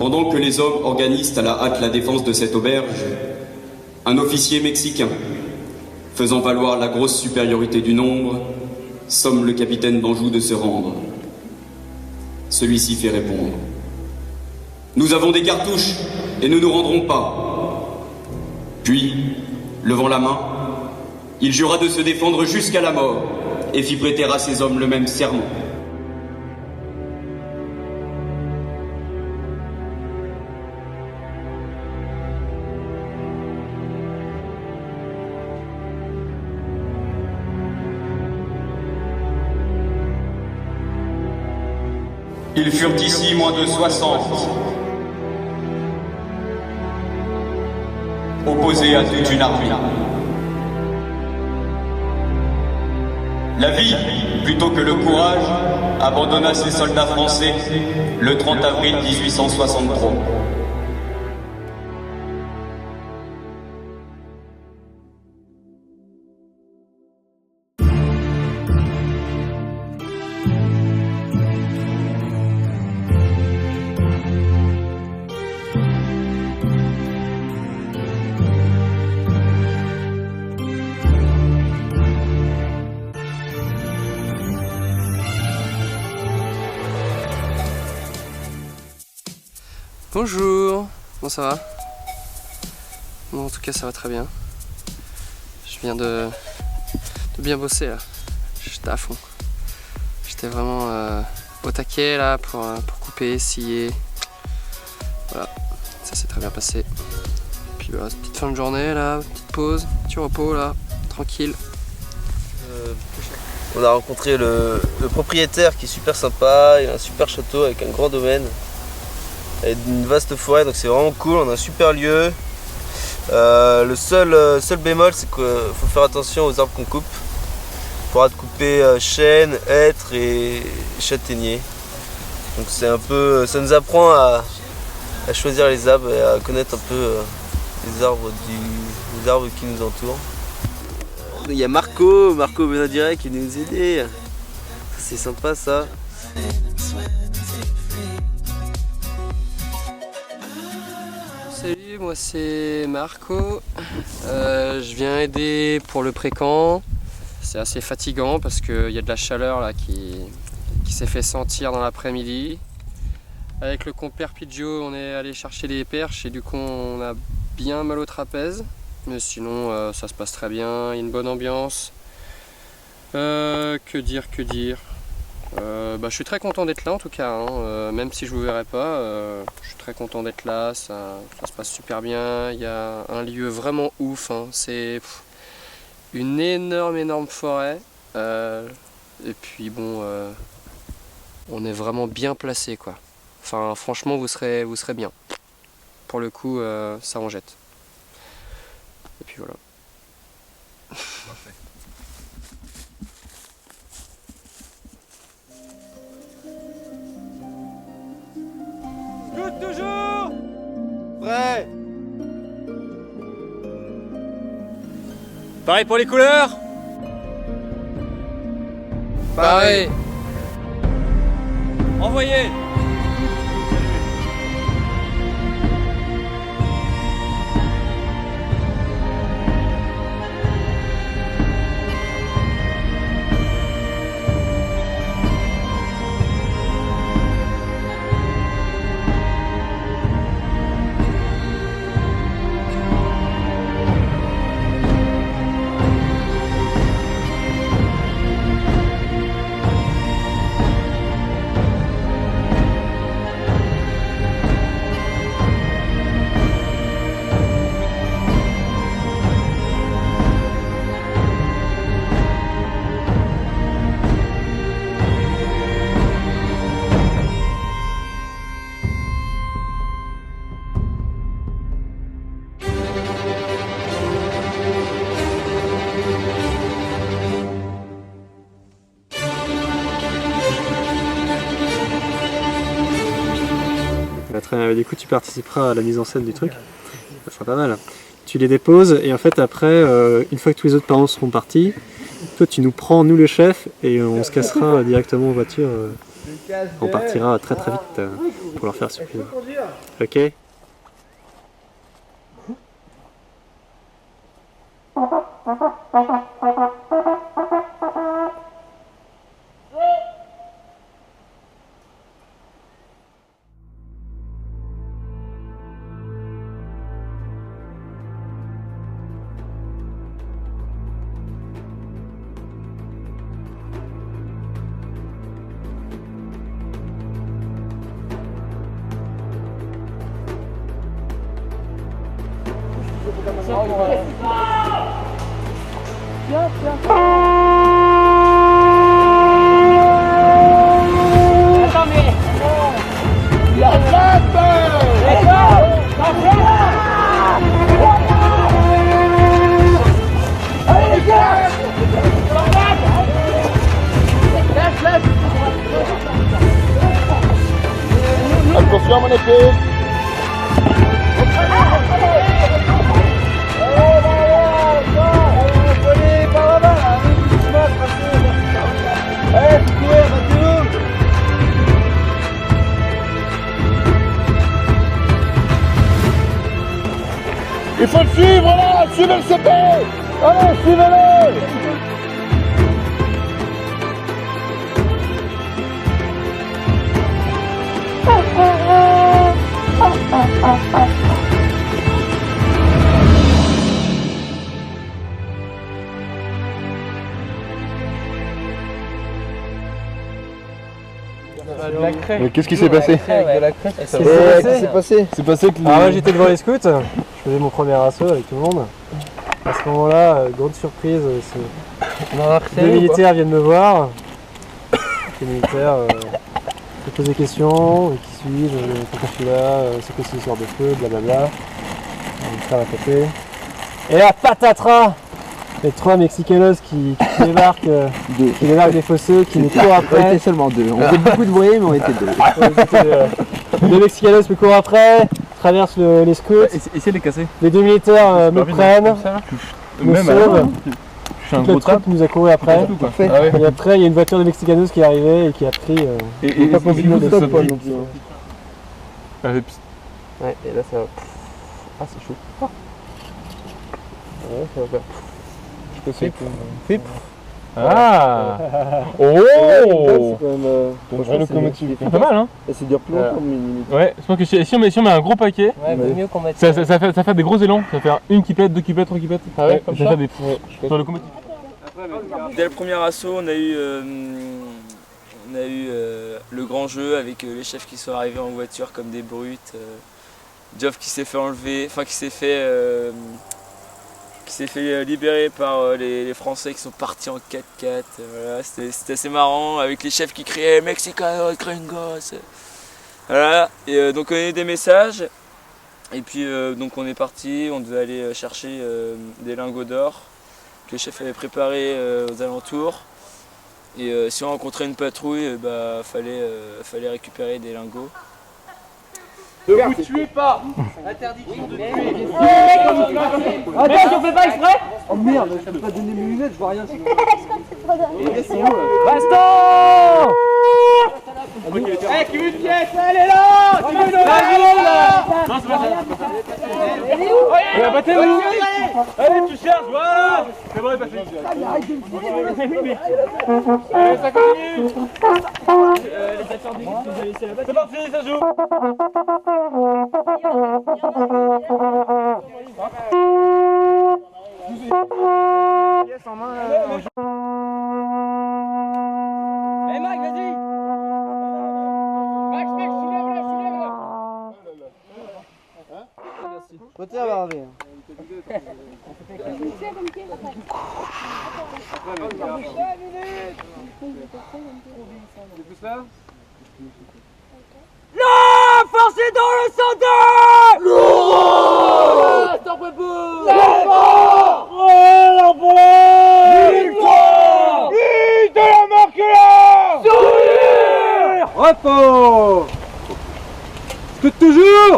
Pendant que les hommes organisent à la hâte la défense de cette auberge, un officier mexicain, faisant valoir la grosse supériorité du nombre, somme le capitaine d'Anjou de se rendre. Celui-ci fait répondre: nous avons des cartouches et nous nous rendrons pas. Puis, levant la main, il jura de se défendre jusqu'à la mort et fit prêter à ses hommes le même serment. Ils furent ici moins de 60, opposés à toute une armée. La vie, plutôt que le courage, abandonna ses soldats français le 30 avril 1863. Bonjour, bon ça va? Bon, en tout cas ça va très bien. Je viens de bien bosser là, j'étais à fond. J'étais vraiment au taquet là pour couper, scier. Voilà, ça s'est très bien passé. Puis voilà, petite fin de journée là, petite pause, petit repos là, tranquille. On a rencontré le propriétaire qui est super sympa, il a un super château avec un grand domaine. Et une vaste forêt, donc c'est vraiment cool, on a un super lieu. Le seul bémol, c'est qu'il faut faire attention aux arbres qu'on coupe. On pourra couper chênes, hêtres et châtaigniers. Donc c'est un peu, ça nous apprend à choisir les arbres et à connaître un peu les arbres qui nous entourent. Il y a Marco Benadire qui nous aide. C'est sympa ça. Salut, moi c'est Marco, je viens aider pour le pré-camp. C'est assez fatigant parce qu'il y a de la chaleur là qui s'est fait sentir dans l'après-midi. Avec le compère Pidgeot, on est allé chercher les perches et du coup on a bien mal au trapèze. Mais sinon ça se passe très bien, il y a une bonne ambiance. Que dire je suis très content d'être là en tout cas, hein. Même si je vous verrai pas, je suis très content d'être là, ça se passe super bien, il y a un lieu vraiment ouf, hein. C'est une énorme forêt, et puis bon, on est vraiment bien placé quoi. Enfin franchement vous serez bien, pour le coup ça en jette. Et puis voilà. Parfait. Toujours prêt. Pareil pour les couleurs. Pareil. Envoyez. Du coup tu participeras à la mise en scène du truc, ça sera pas mal. Tu les déposes et en fait après, une fois que tous les autres parents seront partis, toi tu nous prends, nous le chef, et on se cassera directement en voiture On partira très très vite pour leur faire surprise. Ok? Attention à mon épée. Il faut le suivre là, suivez le CP. Allez, suivez-le. Qu'est-ce qui s'est passé? Qu'est-ce qui s'est passé? C'est passé que Alors moi j'étais devant les scouts, je faisais mon premier assaut avec tout le monde. À ce moment-là, grande surprise, deux militaires viennent me voir. Les militaires se posent des questions, qui suis-je, pourquoi je suis là, c'est quoi cette histoire de feu, blablabla. On va taper. Et là, patatras! Les trois Mexicanos qui débarquent, des fossés, qui nous courent après. On était seulement deux. On faisait beaucoup de bruit, mais on était deux. Les Mexicanos me courent après, traversent les scouts. Essayez de les casser. Les deux militaires me prennent, me sauvent. Toute la troupe nous a couru après. Et après, il y a une voiture de Mexicanos qui est arrivée et qui a pris. Et pas pour vous, ça pas non plus. Ouais, et là ça va. Ah, c'est chaud. Ouais, ça va faire. Flip. Ah. Oh. C'est une vraie locomotive. C'est pas mal, hein. Et c'est dur plus longtemps de minutes. Ouais, je pense que si on met un gros paquet, Ouais, vaut mieux qu'on mette ça fait des gros élans. Ça va faire une kipelette, deux kipelettes, trois kipelettes. Ah ouais, comme ça ça fait des sur la locomotive. Dès le premier assaut, on a eu le grand jeu avec les chefs qui sont arrivés en voiture comme des brutes. Geoff qui s'est fait enlever, enfin qui s'est fait libérer par les Français qui sont partis en 4x4. Voilà, c'était assez marrant avec les chefs qui criaient Mexicanos, gringos. Voilà, et donc on a eu des messages. Et puis donc on est parti, on devait aller chercher des lingots d'or que le chef avait préparés aux alentours. Et si on rencontrait une patrouille, fallait récupérer des lingots. Ne vous tuez pas. Interdiction de tuer. Attends, on fait pas exprès. Oh merde, je peux pas donner mes lunettes, je vois rien sinon. Baston. Eh, qui veut une pièce? Elle est là. Qui veut une là? Non, c'est pas ça. Allez, battez-vous. Allez, tu cherches, voilà. C'est bon, il est passé. Allez, ça continue. C'est parti, ça joue. Pièce en main là. Eh Mac, vas-y. Max, soulève là. Merci. Côté à barber. La force est dans le centre. Lourd. Stop repos. Victoire. Vive de la marque là. Sourire. Repos! Scout toujours!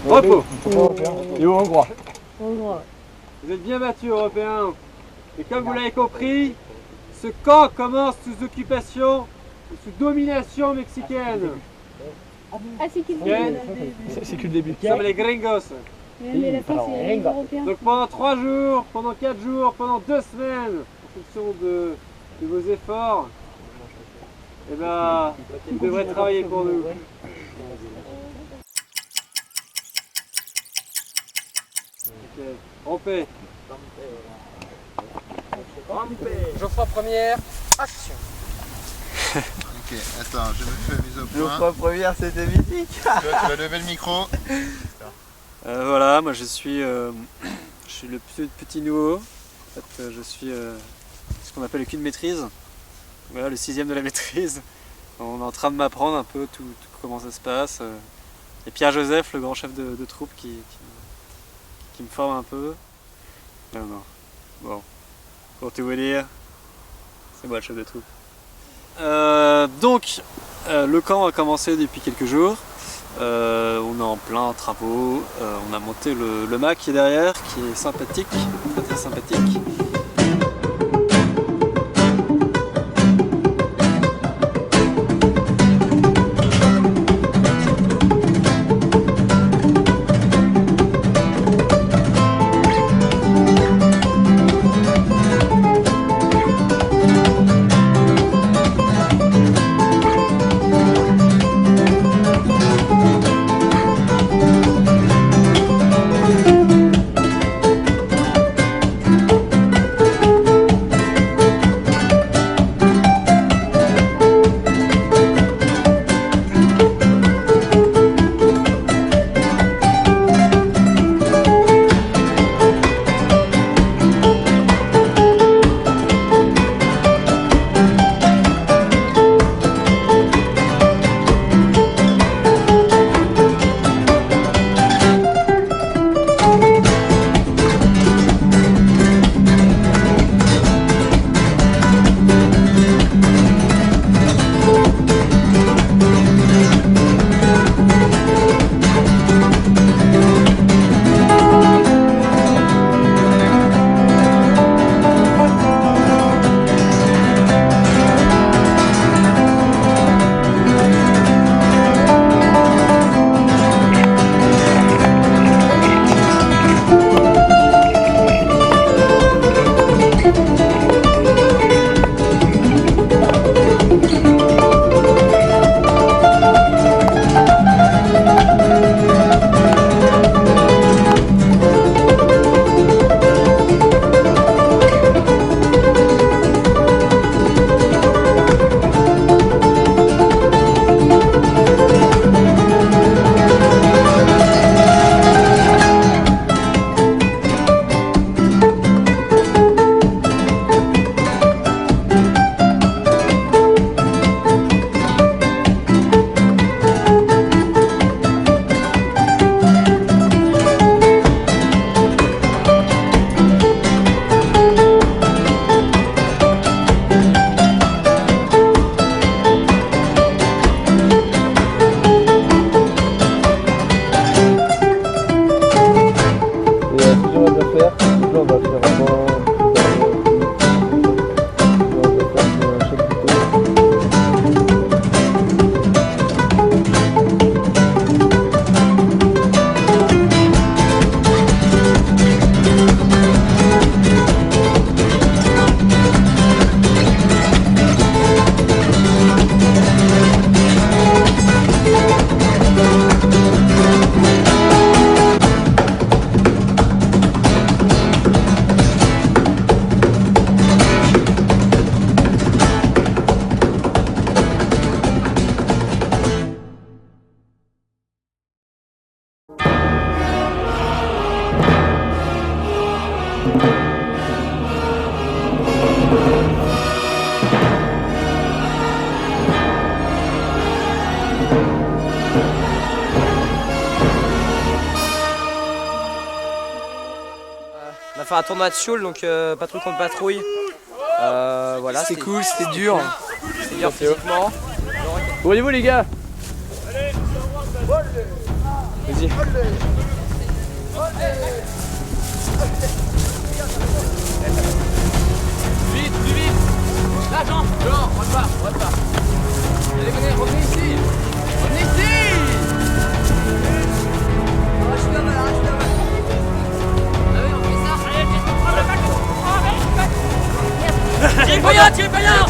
Repos! Et au Hongrois. Vous êtes bien battus, Européens. Et comme vous l'avez compris, Ce camp commence sous occupation, sous domination mexicaine. Ah, c'est qui le C'est que le début. Nous sommes les gringos. Mais la France, c'est les Européens. Donc pendant 3 jours, pendant 4 jours, pendant 2 semaines, en fonction de vos efforts, eh ben, vous devrez travailler pour nous. Ok, en paix. Geoffroy première, action. Ok, attends, je me fais mise au point. Geoffroy première, c'était mythique. Tu vas lever le micro. Voilà, moi je suis le petit nouveau. En fait, je suis ce qu'on appelle le cul de maîtrise. Voilà, le 6e de la maîtrise. On est en train de m'apprendre un peu tout comment ça se passe. Et Pierre-Joseph, le grand chef de troupe, qui me forme un peu. Non. Bon, pour tout vous dire, c'est moi le chef de troupe. Donc, le camp a commencé depuis quelques jours. On est en plein travaux. On a monté le mât qui est derrière, qui est sympathique, très sympathique. On a fait un tournoi de Sioule, donc patrouille contre patrouille. Voilà, C'était cool, c'était dur. C'était dur physiquement. Voyez-vous les gars? Vas-y. Vite, plus vite. pas bien, tirez pas bien.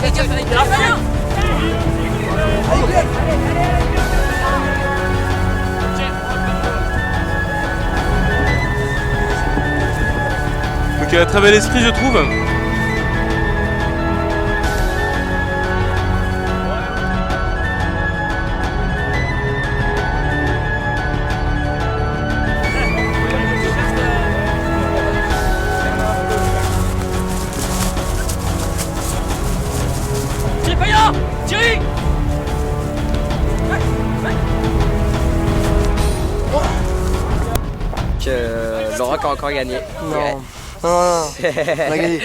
Donc très bel esprit je trouve. Tirez pas bien, tirez. L'Oroc a encore gagné. Non. Non, non, on a gagné.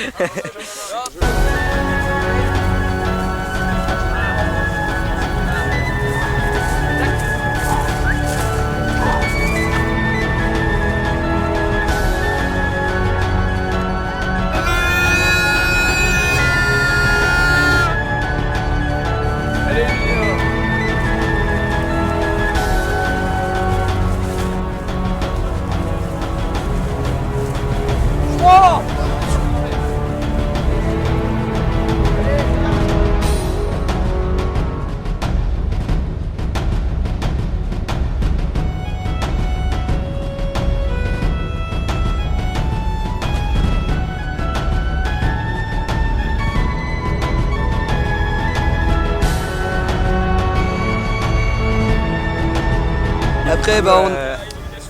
Après, bah,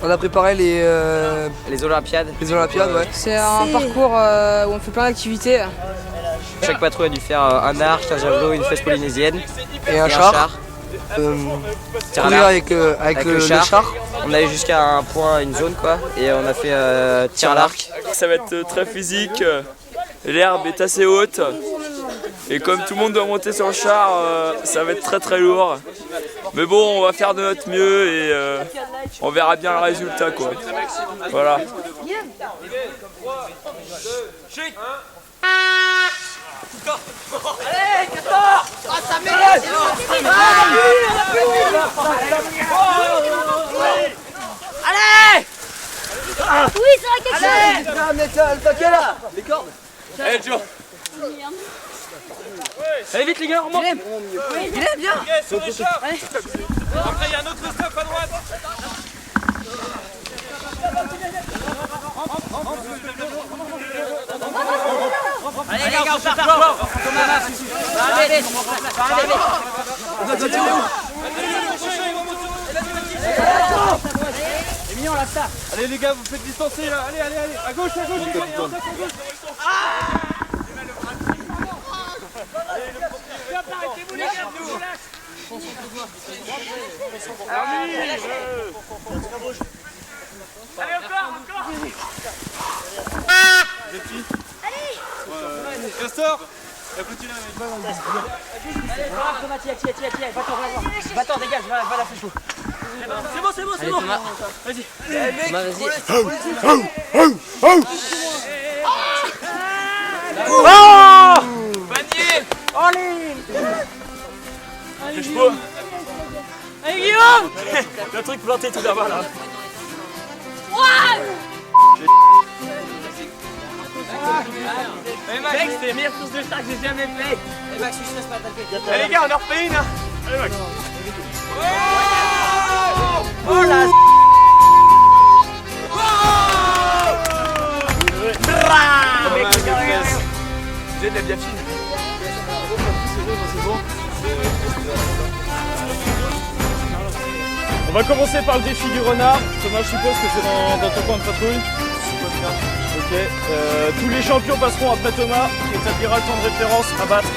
on a préparé les Olympiades. Les Olympiades, ouais. C'est un parcours où on fait plein d'activités. Chaque patrouille a dû faire un arc, un javelot, une flèche polynésienne Et un char. Courir avec le char. On allait jusqu'à un point, une zone quoi, et on a fait tir à l'arc. Ça va être très physique, l'herbe est assez haute et comme tout le monde doit monter sur le char, ça va être très très lourd. Mais bon, on va faire de notre mieux et on verra bien le résultat quoi. Voilà. Allez, 14. Ah, ça mérite. Allez. Oui, c'est vrai quelque chose. Allez, le paquet là. Les cordes. Allez, Joe. Allez vite les gars, on remonte. Viens. Sur les chars. Après il y a un autre stop à droite. Allez les gars, on part fort. Allez. Emilien, on l'a ça. Allez les gars, vous faites distancer là. Allez. À gauche. Arrêtez-vous les gars, nous Allez, encore. Castor. Continue Allez, va-t'en, dégage, va la faire chaud. C'est bon. Vas-y. Panier. Allez, Guillaume. Allez, Guillaume. Le truc planté tout là-bas là. Mec, c'est la meilleure course de char que j'ai jamais fait. Max, je stresse pas, t'as fait. Allez les gars, on en refait une. Allez Max. Oh la J'ai de la bien fine. On va commencer par le défi du renard. Thomas, je suppose que c'est dans ton coin de patrouille. Ok. Tous les champions passeront après Thomas et établira le temps de référence à battre.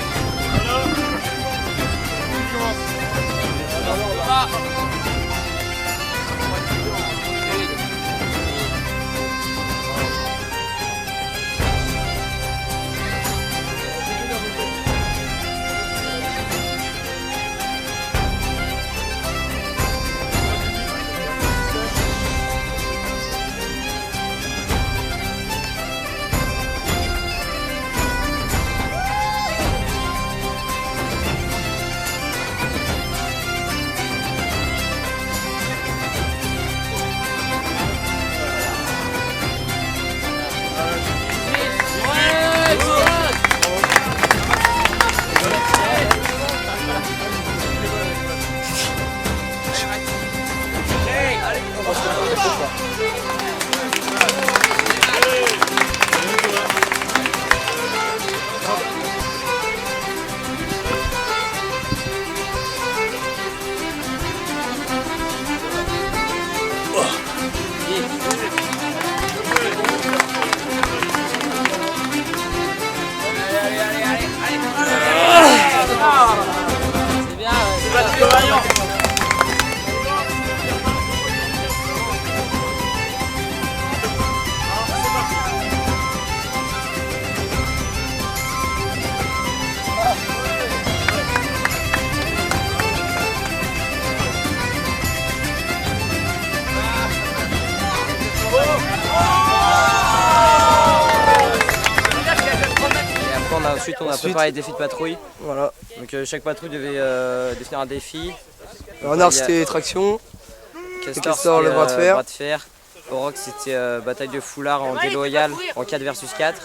ensuite on a préparé les défis de patrouille. Voilà. Donc chaque patrouille devait définir un défi. Renard c'était traction. Castor le bras de fer. Orox c'était bataille de foulard en déloyal en 4 versus 4.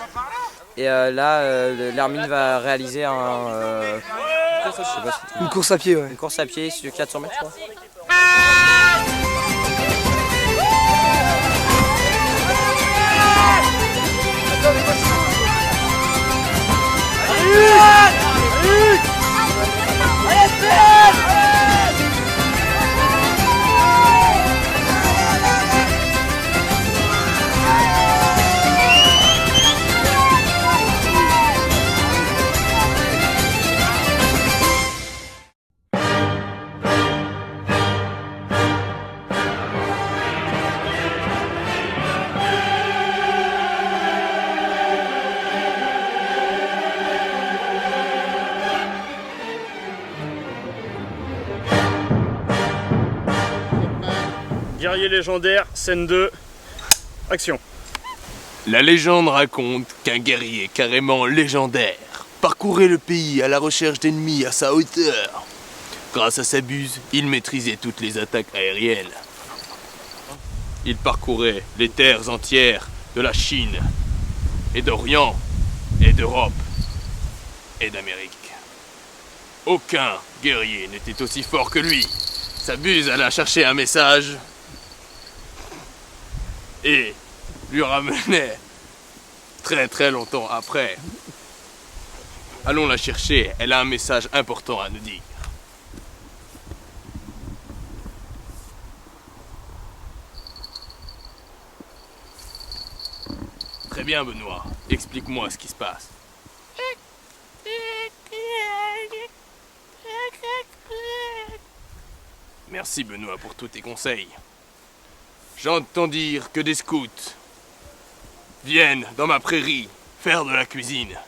Et là l'Hermine va réaliser une course à pied, ouais. Une course à pied sur 400 mètres je crois. Guerrier légendaire, scène 2, action. La légende raconte qu'un guerrier carrément légendaire parcourait le pays à la recherche d'ennemis à sa hauteur. Grâce à sa buse, il maîtrisait toutes les attaques aériennes. Il parcourait les terres entières de la Chine, et d'Orient, et d'Europe, et d'Amérique. Aucun guerrier n'était aussi fort que lui. Sa buse alla chercher un message et lui ramenait très longtemps après. Allons la chercher, elle a un message important à nous dire. Très bien Benoît, explique-moi ce qui se passe. Merci Benoît pour tous tes conseils. J'entends dire que des scouts viennent dans ma prairie faire de la cuisine.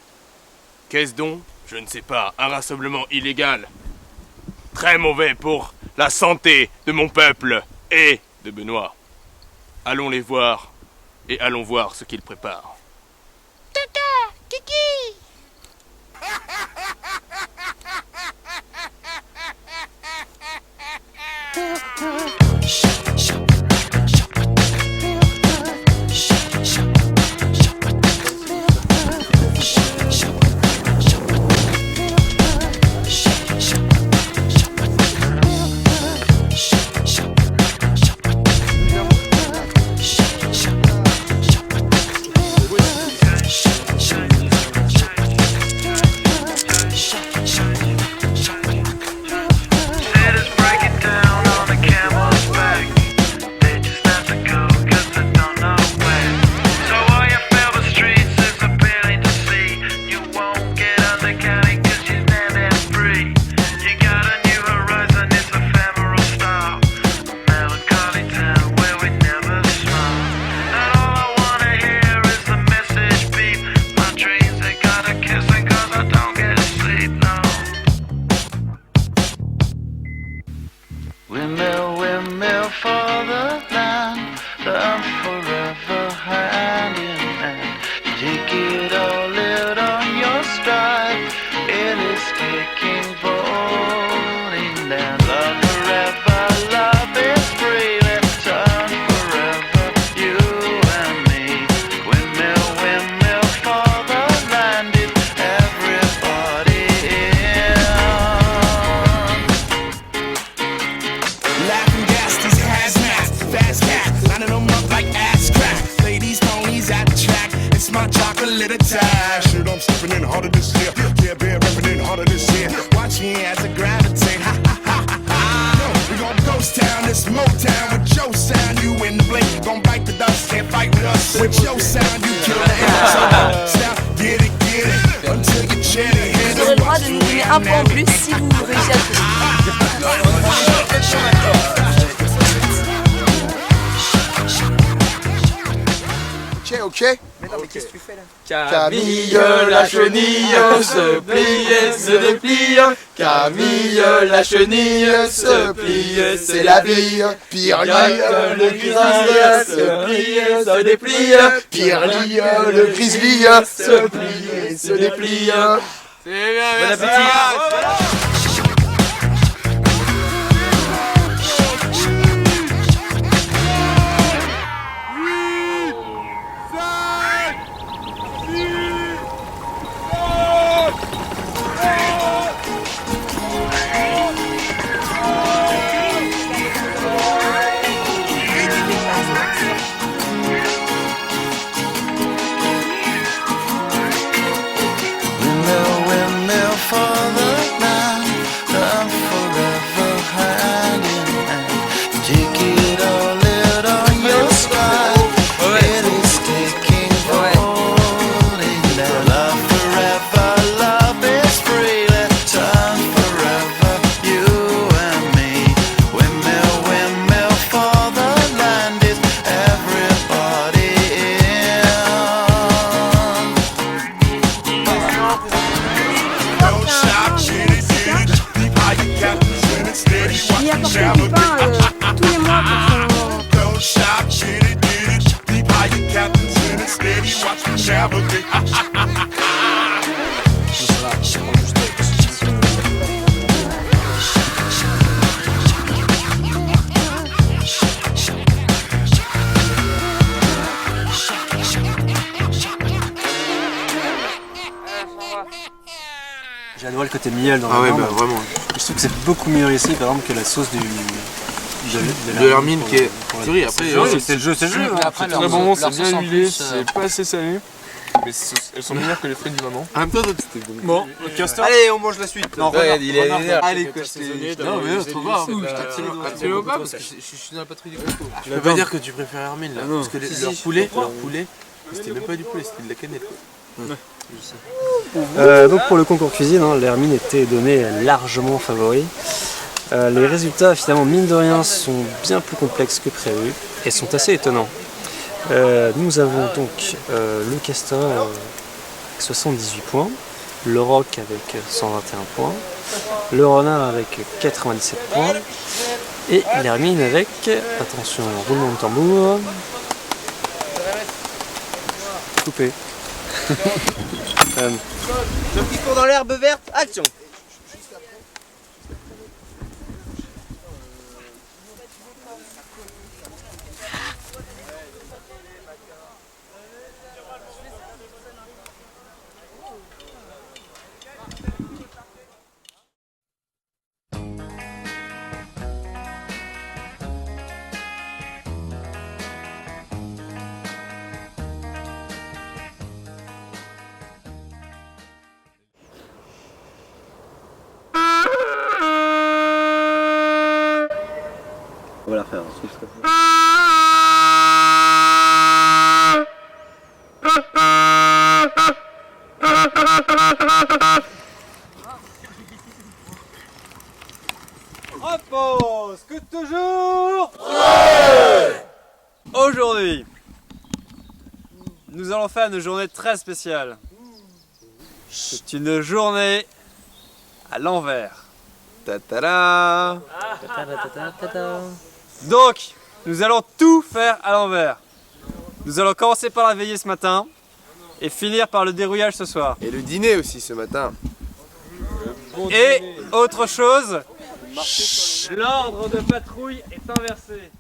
Qu'est-ce donc? Je ne sais pas, un rassemblement illégal. Très mauvais pour la santé de mon peuple et de Benoît. Allons les voir et allons voir ce qu'ils préparent. Tata, Kiki. Vous aurez le droit de nous donner un point en plus si vous réussissez à le faire. Ok. Mais non, mais qu'est-ce que tu fais là? Camille la chenille se plie et se déplie. Camille la chenille se plie, c'est la vie. Pirli le grizzly se plie, se déplie. Pirli le grizzly se plie. plier, se déplier. C'est bien, Bon merci. appétit. Il apporte du pain tous les mois pour J'ai adoré le côté miel dans Ah la ouais, viande. bah vraiment. Je trouve que c'est beaucoup meilleur ici par exemple que la sauce de l'hermine qui est curry. Après, c'est le jeu. C'est très bon, c'est bien huilé, c'est pas assez salé. Mais elles sont meilleures que les frites du maman. En même temps, c'était bon. Bon, castor. Allez, on mange la suite. Non, regarde, il est énervé. Allez, quoi, Non, mais c'est trop grave. Absolument pas, parce que je suis dans la patrouille du coco. Tu peux pas dire que tu préfères Hermine là. Parce que leur poulet, c'était même pas du poulet, c'était de la cannelle. Donc pour le concours cuisine, hein, l'hermine était donné largement favori. Les résultats finalement mine de rien sont bien plus complexes que prévu et sont assez étonnants. Nous avons donc le castor avec 78 points, le roc avec 121 points, le renard avec 97 points et l'hermine avec, attention, roulement de tambour, coupé. L'homme qui court dans l'herbe verte, action! On va la refaire ensuite. Repose que toujours. Ouais. Aujourd'hui, nous allons faire une journée très spéciale. C'est une journée à l'envers. Ta-ta-da. Donc, nous allons tout faire à l'envers. Nous allons commencer par la veillée ce matin et finir par le dérouillage ce soir. Et le dîner aussi ce matin. Et autre chose, l'ordre de patrouille est inversé.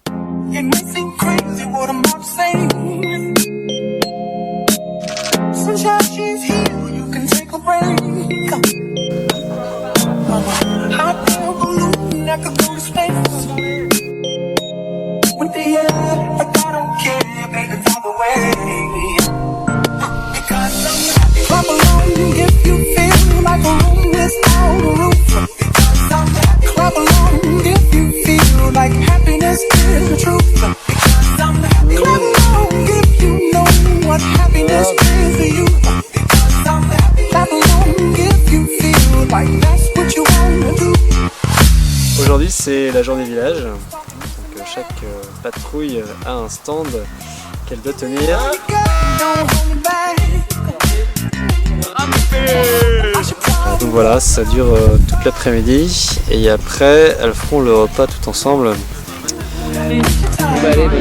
Aujourd'hui c'est la journée village, donc chaque patrouille a un stand qu'elle doit tenir. Donc voilà, ça dure toute l'après-midi et après elles feront le repas tout ensemble. Allez, bonne journée.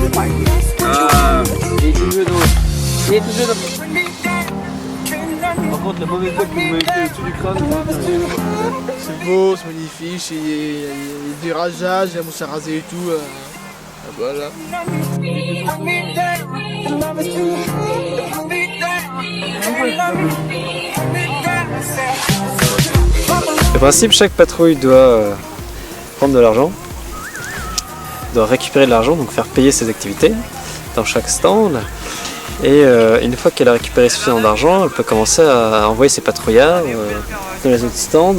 Il est tout jeu d'eau. Il est tout jeu d'eau. Par contre, la mauvaise blague que vous m'avez fait au-dessus du crâne. C'est beau, c'est magnifique, il y a du rasage, il y a mousse à raser et tout. Voilà. Le principe, chaque patrouille doit prendre de l'argent, doit récupérer de l'argent, donc faire payer ses activités dans chaque stand. Et une fois qu'elle a récupéré suffisamment d'argent, elle peut commencer à envoyer ses patrouillards dans les autres stands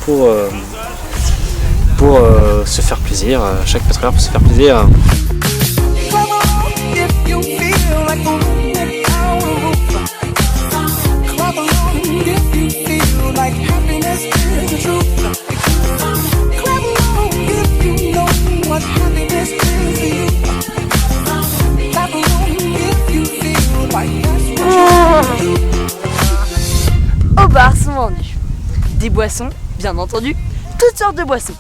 pour se faire plaisir. Chaque patrouillard peut se faire plaisir. Au bar sont vendus des boissons, bien entendu, toutes sortes de boissons.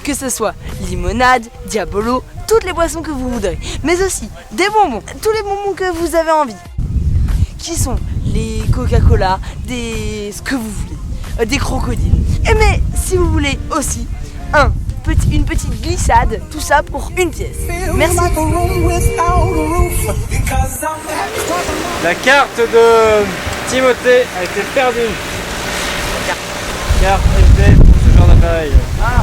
Que ce soit limonade, diabolo, toutes les boissons que vous voudrez. Mais aussi des bonbons, tous les bonbons que vous avez envie. Qui sont les Coca-Cola, ce que vous voulez, des crocodiles. Et mais si vous voulez aussi une petite glissade, tout ça pour une pièce. Merci. La carte de Timothée a été perdue. Carte FD pour ce genre d'appareil. Ah,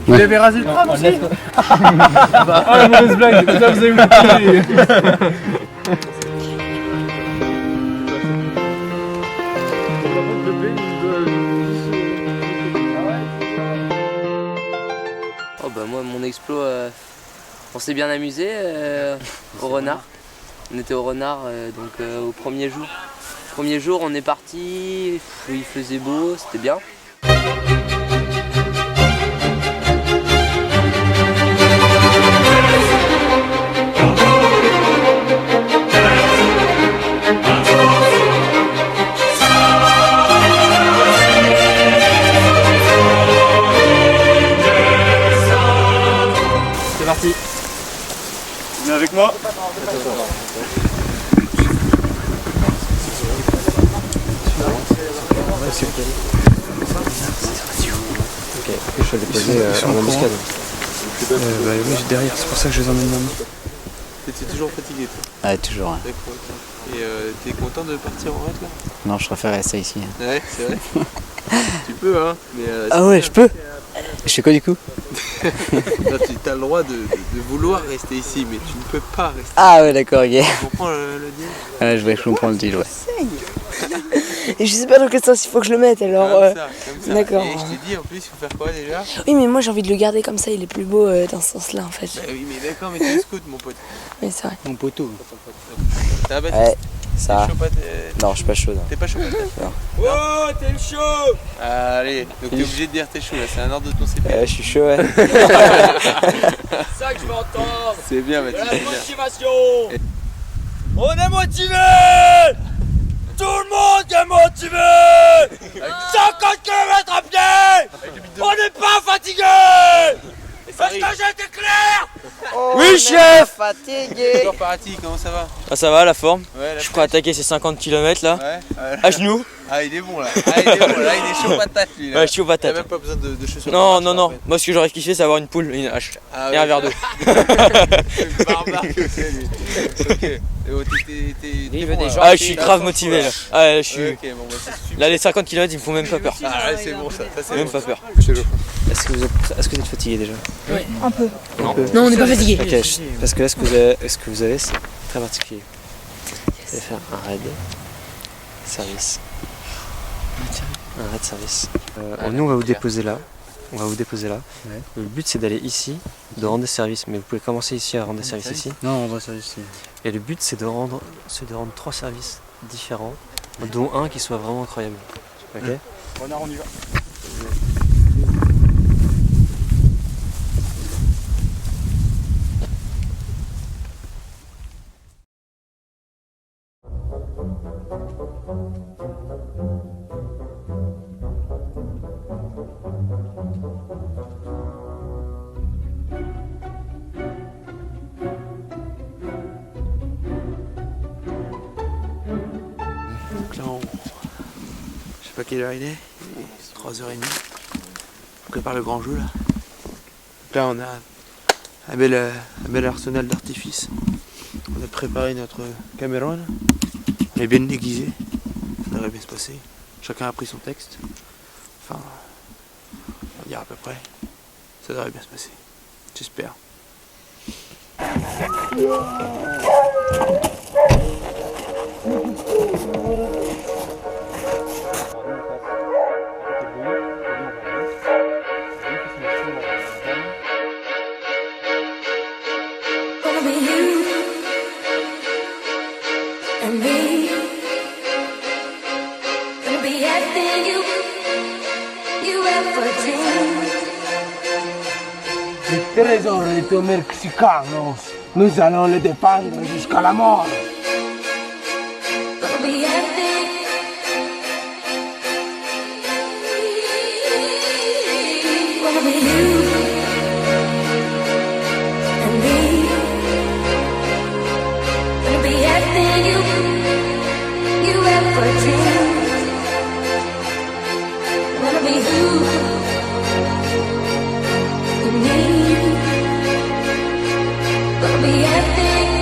Vous avez rasé le crâne aussi? Ah, la mauvaise blague, ça vous avez oublié. Oh bah moi mon exploit, on s'est bien amusé au renard. On était au renard donc au premier jour. Premier jour on est parti, il faisait beau, c'était bien. C'est parti. Viens avec moi. Ok, je vais les poser en embuscade. Bah oui, derrière, c'est pour ça que je les emmène maintenant. T'es toujours fatigué toi? Ouais, toujours. Ouais. D'accord. Et t'es content de partir en rade là? Non, je préfère rester ici. Ouais, c'est vrai. Tu peux hein, mais ah ouais, je peux. Je fais quoi du coup? Tu as le droit de vouloir rester ici, mais tu ne peux pas rester. Ah ouais, d'accord, ok. Tu comprends le deal? Ouais, je comprends le deal, ouais. Et je sais pas dans quel sens il faut que je le mette alors. Comme ça. D'accord. Et je t'ai dit en plus, il faut faire quoi déjà? Oui, mais moi j'ai envie de le garder comme ça, il est plus beau dans ce sens-là en fait. Bah oui, mais d'accord, mais tu scout mon pote. Oui, c'est vrai. Mon poteau. Ça va, Baptiste? Ouais, ça va. Chaud, non, je suis pas chaud. T'es pas chaud? Non. Oh, t'es chaud! Allez, donc t'es obligé de dire t'es chaud là, c'est un ordre de ton CP. Je suis chaud, ouais. C'est ça que je veux entendre. C'est bien, Baptiste. La motivation. On est motivé. Tout le monde est motivé. 50 km à pied. On n'est pas fatigué. Est-ce que j'ai été clair? Oui, chef. Fatigué. Bonjour Parati, comment ça va? Ah, ça va, la forme. Ouais, je suis prêt à attaquer ces 50 km là. Ouais. À genoux. Ah, il est bon là. Ah, il est bon là, il est chaud patate lui. Là. Ouais, je suis chaud patate. T'as même pas besoin de chaussures. Non, non, non. Moi, ce que j'aurais kiffé, c'est avoir une poule et une hache. Ah, et un verre d'eau. C'est barbare que c'est lui. Ok. Il veut des gens. Ah, je suis grave motivé là. Ah, je suis. Ok, bon, bah, c'est super. Là, les 50 km, ils me font même pas peur. Ah, ouais, c'est bon ça. C'est même bon. pas peur. Est-ce que vous êtes fatigué déjà? Oui, un peu. Un peu. Non, on n'est pas fatigué. Ok, parce que là, ce que vous avez, c'est très particulier. Vous allez faire un raid service. Un raid service. Nous, on va vous déposer là. On va vous déposer là. Ouais. Le but, c'est d'aller ici, de rendre des services. Mais vous pouvez commencer ici à rendre des services ici. Non, on rend service ici. Et le but, c'est de rendre 3 services différents, dont un qui soit vraiment incroyable. Ok. Renard, on y va. Donc là, je sais pas quelle heure il est 3h30. On prépare le grand jeu là. Donc là, on a un bel arsenal d'artifices. On a préparé notre Cameron. On est bien déguisé. Ça devrait bien se passer. Chacun a pris son texte. Enfin, on va dire à peu près. Ça devrait bien se passer. J'espère. Gonna be you and me. Gonna be everything you ever dreamed. Les trésors de mexicanos, nous allons les défendre jusqu'à la mort. Gonna be everything. Gonna be you and me. Gonna be everything you ever dreamed. Gonna be you and me. Gonna be everything.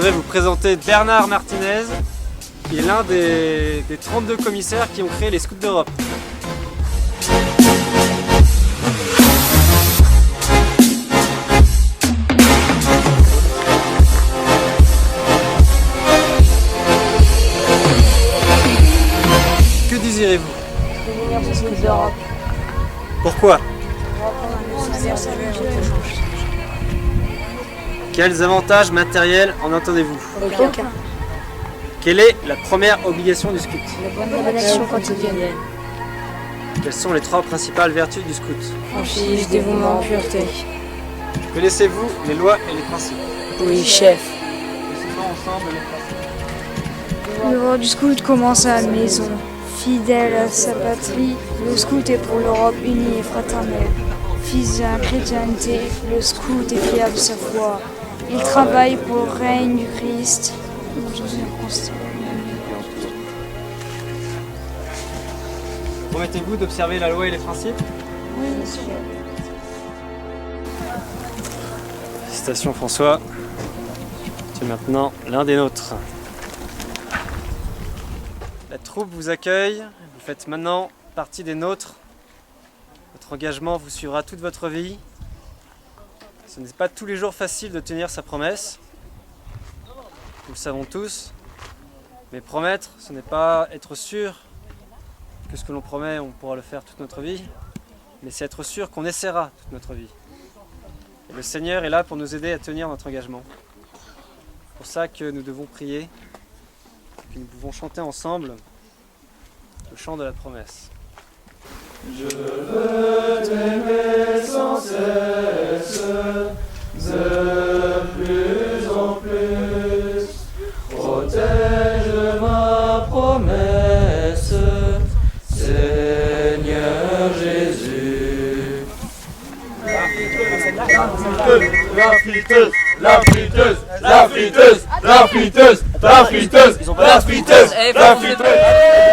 voudrais vous présenter Bernard Martinez, qui est l'un des 32 commissaires qui ont créé les Scouts d'Europe. Que désirez-vous? Devenir des Scouts d'Europe. Pourquoi? Quels avantages matériels en entendez-vous? Aucun. Quelle est la première obligation du scout? La bonne action quotidienne. Quelles sont les 3 principales vertus du scout? Franchise, dévouement, pureté. Connaissez-vous les lois et les principes? Oui, chef. Décidons ensemble les principes. Le roi du scout commence à la maison. Fidèle à sa patrie, le scout est pour l'Europe unie et fraternelle. Fils de la chrétienté, le scout est fier de sa foi. Il travaille pour le règne du Christ. Promettez-vous d'observer la loi et les principes? Oui, monsieur. Félicitations François, tu es maintenant l'un des nôtres. La troupe vous accueille, vous faites maintenant partie des nôtres. Votre engagement vous suivra toute votre vie. Ce n'est pas tous les jours facile de tenir sa promesse. Nous le savons tous. Mais promettre, ce n'est pas être sûr que ce que l'on promet, on pourra le faire toute notre vie. Mais c'est être sûr qu'on essaiera toute notre vie. Et le Seigneur est là pour nous aider à tenir notre engagement. C'est pour ça que nous devons prier, que nous pouvons chanter ensemble le chant de la promesse. Je veux t'aimer sans cesse, de plus en plus. Protège ma promesse, Seigneur Jésus. La friteuse, la friteuse, la friteuse, la friteuse, la friteuse, la friteuse, la friteuse. La